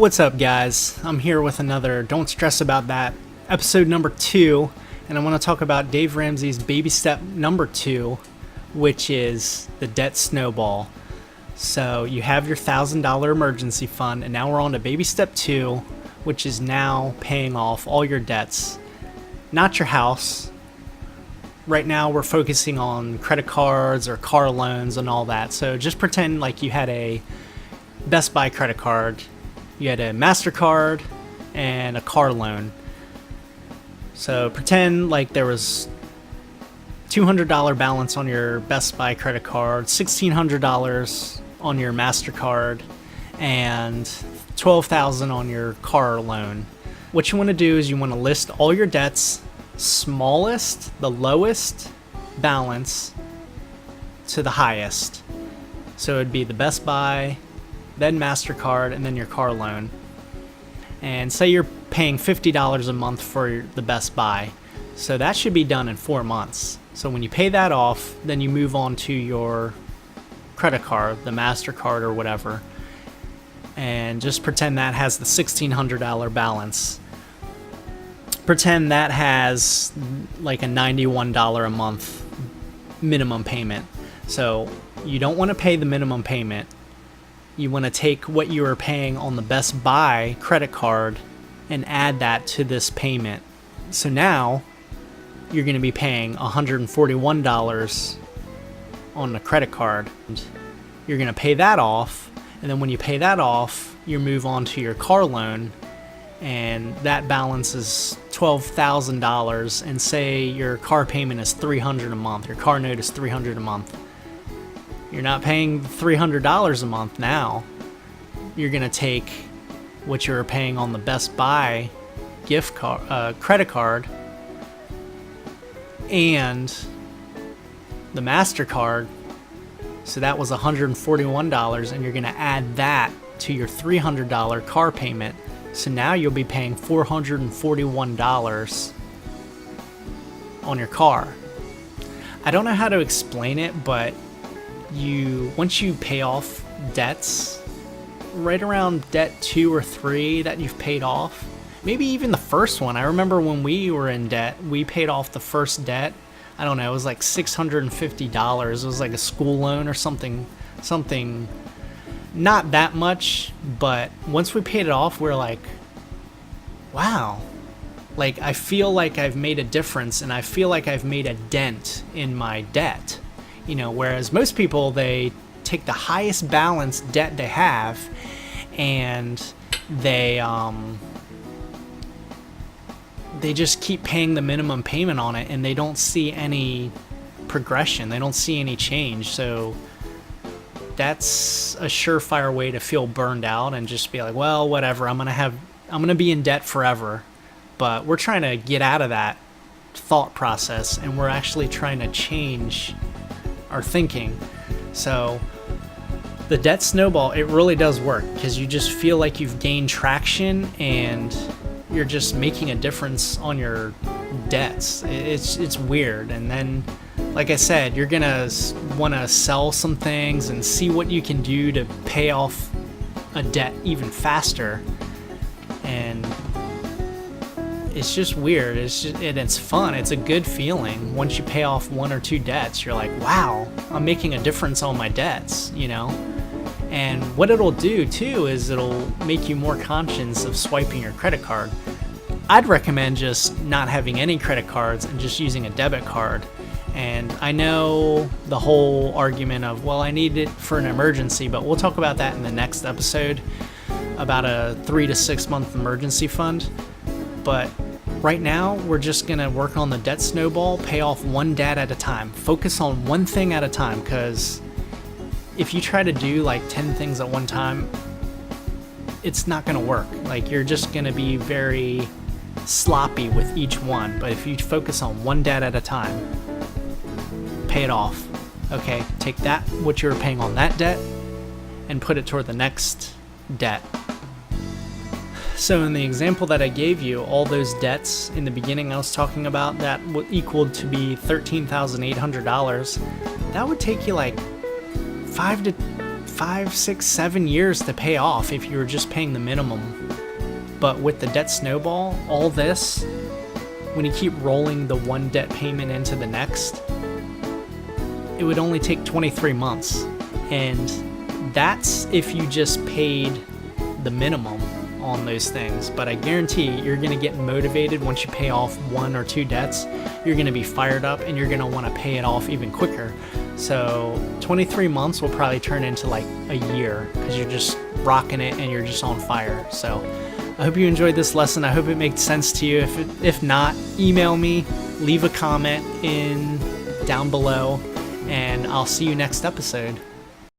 What's up, guys? I'm here with another Don't Stress About That, episode number 2, and I want to talk about Dave Ramsey's baby step number 2, which is the debt snowball. So you have your $1,000 emergency fund, and now we're on to baby step 2, which is now paying off all your debts. Not your house. Right now we're focusing on credit cards or car loans and all that. So just pretend like you had a Best Buy credit card, you had a MasterCard, and a car loan. So pretend like there was $200 balance on your Best Buy credit card, $1,600 on your MasterCard, and $12,000 on your car loan. What you want to do is you want to list all your debts, smallest, the lowest balance, to the highest. So it'd be the Best Buy, then MasterCard, and then your car loan. And say you're paying $50 a month for the Best Buy. So that should be done in 4 months. So when you pay that off, then you move on to your credit card, the MasterCard or whatever. And just pretend that has the $1,600 balance. Pretend that has like a $91 a month minimum payment. So you don't want to pay the minimum payment. You want to take what you were paying on the Best Buy credit card and add that to this payment. So now you're going to be paying $141 on the credit card. You're going to pay that off, and then when you pay that off, you move on to your car loan, and that balance is $12,000, and say your car payment is $300 a month, your car note is $300 a month. You're not paying $300 a month now. You're going to take what you were paying on the Best Buy gift card, credit card, and the MasterCard. So that was $141, and you're going to add that to your $300 car payment. So now you'll be paying $441 on your car. I don't know how to explain it, but once you pay off debts, right around debt 2 or 3 that you've paid off, maybe even the first one. I remember when we were in debt, we paid off the first debt. I don't know, it was like $650. It was like a school loan or something, not that much, but once we paid it off, we're like, wow, like I feel like I've made a difference, and I feel like I've made a dent in my debt. You know, whereas most people, they take the highest balance debt they have, and they just keep paying the minimum payment on it, and they don't see any progression. They don't see any change. So that's a surefire way to feel burned out and just be like, well, whatever, I'm gonna be in debt forever. But we're trying to get out of that thought process, and we're actually trying to change our thinking. So the debt snowball, it really does work, because you just feel like you've gained traction and you're just making a difference on your debts. It's weird. And then, like I said, you're gonna want to sell some things and see what you can do to pay off a debt even faster. And it's just weird. It's fun. It's a good feeling. Once you pay off 1 or 2 debts, you're like, wow, I'm making a difference on my debts, you know? And what it'll do too is it'll make you more conscious of swiping your credit card. I'd recommend just not having any credit cards and just using a debit card. And I know the whole argument of, well, I need it for an emergency, but we'll talk about that in the next episode, about a 3 to 6 month emergency fund. But right now, we're just going to work on the debt snowball, pay off one debt at a time. Focus on one thing at a time, because if you try to do like 10 things at one time, it's not going to work. Like, you're just going to be very sloppy with each one. But if you focus on one debt at a time, pay it off. Okay, take that, what you were paying on that debt, and put it toward the next debt. So in the example that I gave you, all those debts in the beginning I was talking about that equaled to be $13,800, that would take you like 5 to 5, 6, 7 years to pay off if you were just paying the minimum. But with the debt snowball, all this, when you keep rolling the one debt payment into the next, it would only take 23 months. And that's if you just paid the minimum on those things. But I guarantee you're going to get motivated once you pay off 1 or 2 debts. You're going to be fired up and you're going to want to pay it off even quicker. So 23 months will probably turn into like a year because you're just rocking it and you're just on fire. So I hope you enjoyed this lesson. I hope it made sense to you. If not, email me, leave a comment down below, and I'll see you next episode.